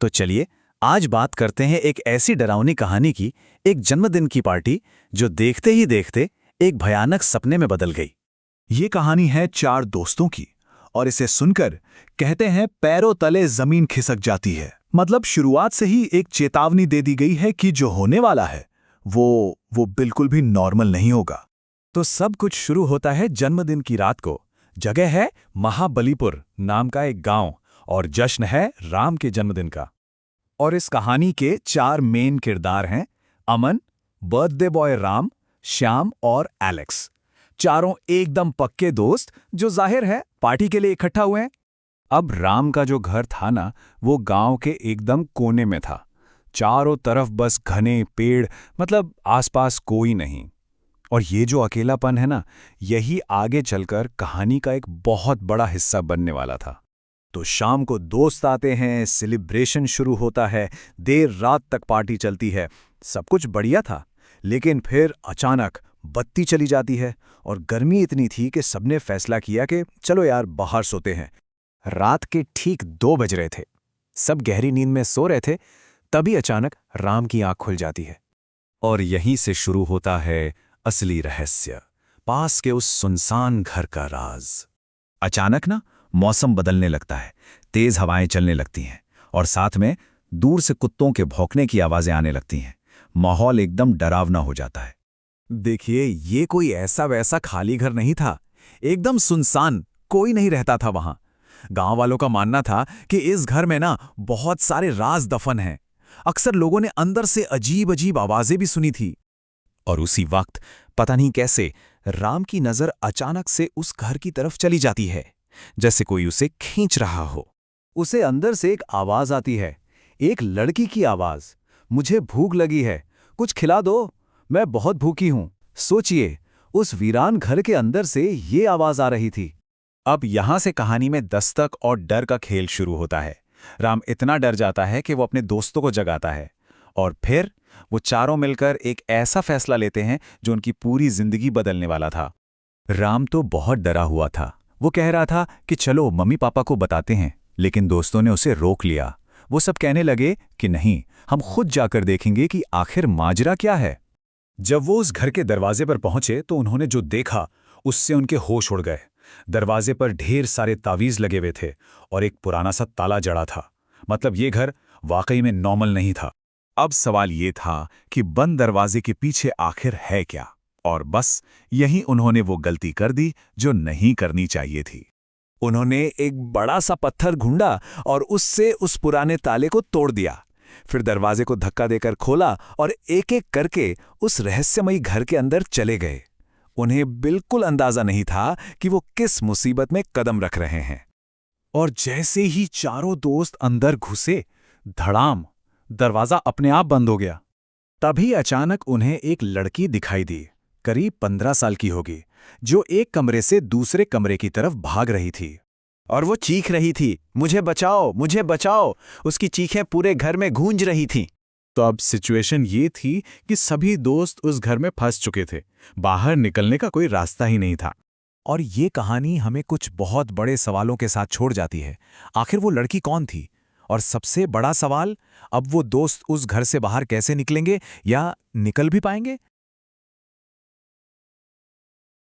तो चलिए आज बात करते हैं एक ऐसी डरावनी कहानी की, एक जन्मदिन की पार्टी जो देखते ही देखते एक भयानक सपने में बदल गई। ये कहानी है चार दोस्तों की और इसे सुनकर कहते हैं पैरों तले जमीन खिसक जाती है। मतलब शुरुआत से ही एक चेतावनी दे दी गई है कि जो होने वाला है वो बिल्कुल भी नॉर्मल नहीं होगा। तो सब कुछ शुरू होता है जन्मदिन की रात को। जगह है महाबलीपुर नाम का एक गांव और जश्न है राम के जन्मदिन का। और इस कहानी के चार मेन किरदार हैं अमन, बर्थडे बॉय राम, श्याम और एलेक्स। चारों एकदम पक्के दोस्त जो जाहिर है पार्टी के लिए इकट्ठा हुए हैं। अब राम का जो घर था ना, वो गांव के एकदम कोने में था। चारों तरफ बस घने पेड़, मतलब आसपास कोई नहीं। और ये जो अकेलापन है ना, यही आगे चलकर कहानी का एक बहुत बड़ा हिस्सा बनने वाला था। तो शाम को दोस्त आते हैं, सेलिब्रेशन शुरू होता है, देर रात तक पार्टी चलती है। सब कुछ बढ़िया था, लेकिन फिर अचानक बत्ती चली जाती है और गर्मी इतनी थी कि सबने फैसला किया कि चलो यार बाहर सोते हैं। रात के ठीक 2 बज रहे थे, सब गहरी नींद में सो रहे थे, तभी अचानक राम की आंख खुल जाती है। और यहीं से शुरू होता है असली रहस्य, पास के उस सुनसान घर का राज। अचानक ना मौसम बदलने लगता है, तेज हवाएं चलने लगती हैं और साथ में दूर से कुत्तों के भौंकने की आवाजें आने लगती हैं। माहौल एकदम डरावना हो जाता है। देखिए, ये कोई ऐसा वैसा खाली घर नहीं था, एकदम सुनसान, कोई नहीं रहता था वहां। गांव वालों का मानना था कि इस घर में ना बहुत सारे राज दफन हैं। अक्सर लोगों ने अंदर से अजीब अजीब आवाजें भी सुनी थी। और उसी वक्त पता नहीं कैसे राम की नजर अचानक से उस घर की तरफ चली जाती है, जैसे कोई उसे खींच रहा हो। उसे अंदर से एक आवाज आती है, एक लड़की की आवाज, मुझे भूख लगी है, कुछ खिला दो, मैं बहुत भूखी हूं। सोचिए, उस वीरान घर के अंदर से ये आवाज आ रही थी। अब यहां से कहानी में दस्तक और डर का खेल शुरू होता है। राम इतना डर जाता है कि वो अपने दोस्तों को जगाता है और फिर वो चारों मिलकर एक ऐसा फैसला लेते हैं जो उनकी पूरी जिंदगी बदलने वाला था। राम तो बहुत डरा हुआ था। वो कह रहा था कि चलो मम्मी पापा को बताते हैं, लेकिन दोस्तों ने उसे रोक लिया। वो सब कहने लगे कि नहीं, हम खुद जाकर देखेंगे कि आखिर माजरा क्या है। जब वो उस घर के दरवाजे पर पहुंचे तो उन्होंने जो देखा उससे उनके होश उड़ गए। दरवाजे पर ढेर सारे तावीज लगे हुए थे और एक पुराना सा ताला जड़ा था। मतलब ये घर वाकई में नॉर्मल नहीं था। अब सवाल ये था कि बंद दरवाजे के पीछे आखिर है क्या, और बस यही उन्होंने वो गलती कर दी जो नहीं करनी चाहिए थी। उन्होंने एक बड़ा सा पत्थर ढूंढा और उससे उस पुराने ताले को तोड़ दिया। फिर दरवाजे को धक्का देकर खोला और एक एक करके उस रहस्यमयी घर के अंदर चले गए। उन्हें बिल्कुल अंदाजा नहीं था कि वो किस मुसीबत में कदम रख रहे हैं। और जैसे ही चारों दोस्त अंदर घुसे, धड़ाम, दरवाजा अपने आप बंद हो गया। तभी अचानक उन्हें एक लड़की दिखाई दी, करीब 15 साल की होगी, जो एक कमरे से दूसरे कमरे की तरफ भाग रही थी। और वो चीख रही थी, मुझे बचाओ, मुझे बचाओ। उसकी चीखें पूरे घर में गूंज रही थीं। तो अब सिचुएशन ये थी कि सभी दोस्त उस घर में फंस चुके थे। बाहर निकलने का कोई रास्ता ही नहीं था। और ये कहानी हमें कुछ बहुत बड़े सवालों के साथ छोड़ जाती है। आखिर वो लड़की कौन थी? और सबसे बड़ा सवाल, अब वो दोस्त उस घर से बाहर कैसे निकलेंगे या निकल भी पाएंगे?